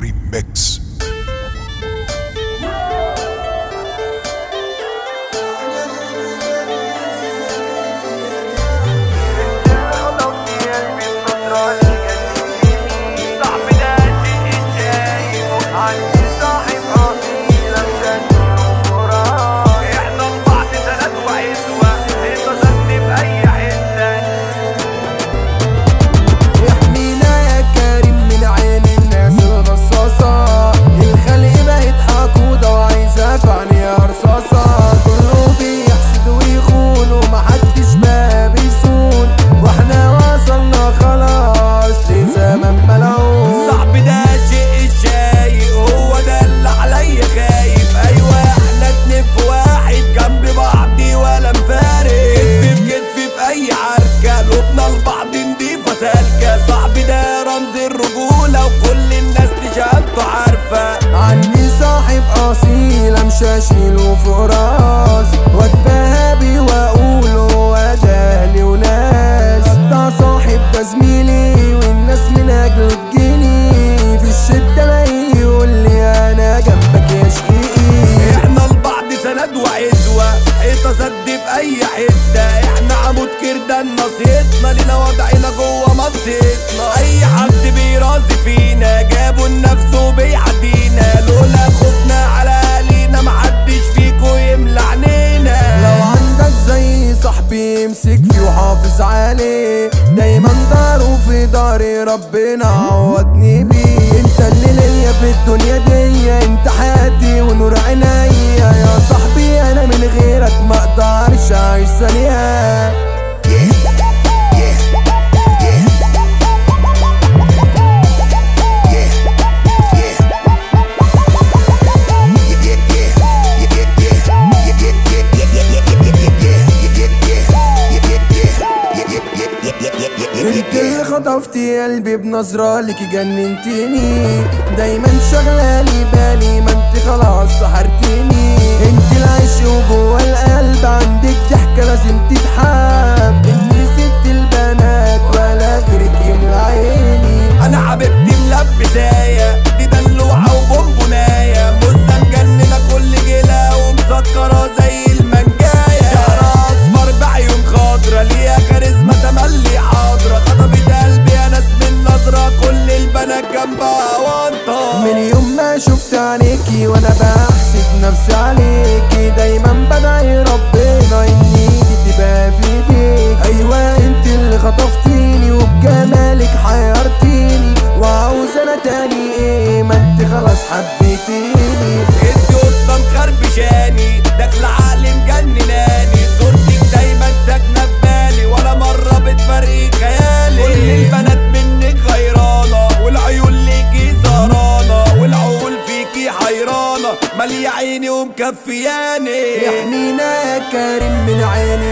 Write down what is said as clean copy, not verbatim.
ريميكس. صاحبي ده رمز الرجولة وكل الناس تشهدته عارفة عني صاحب أصيل مش هشيله فوق راسي واتباهى بيه واقوله ده اهلي وناس. ده صاحب ده زميلي والناس من اجله تجيني في الشدة لاقيه يقول لي انا جنبك يا شقيقي. احنا لبعض سند وعزوة حيطة سد في اي حتة. احنا عمود كردان نصيتنا لينا وضعنا جوه منطقتنا. اي حد بيرازي فينا جابوا لنفسه بيعدينا. لولا خوفنا على اهالينا محدش فيكو يملى عينينا. لو عندك زي صاحبي امسك فيه وحافظ عليه دايما داره في داري ربنا عوضني بيه. انت اللي ليا في الدنيا دي انت حياتي ونور عينيا يا صاحبي. انا من غيرك ما اقدرش اعيش ثانية. انت اللي خطفتي قلبي بنظرة لك جننتيني. دايما شغلالي بالي ما انت خلاص سحرتيني. انت العيش وجوه القلب عندك ضحكة لازم تتحب. انت ست البنات ولا غيرك يملى عيني. انا حبيبتي ملبسايا دي دلوعة وبونبوناية. مزة مجننة كل جيلة ومسكرة زي المنجاية. شعرها اصفر بعيون خضرا ليها كاريزما تملي حاضرة. خطبت قلبي يا ناس من نظرة كل البنات جنبها وانطة. من يوم ما شفت عينيكي وانا بحسد نفسي عليكي. دايما بدعي ربنا اني تبقى في ايديك. ايوه انت اللي خطفتيني وبجمالك حيرتيني. وعاوز انا تاني ايه ما انت خلاص حبيتيني. انت قطة مخربشاني داخلة عقلي مجنناني. صورتك دايما ساكنة في بالي ولا مرة بتفرق خيالي. كل البنات منك غيرانة والعيون ليكي سهرانة والعقول فيكي حيرانة مالية عيني ومكفياني. يحنينا يا كريم من عين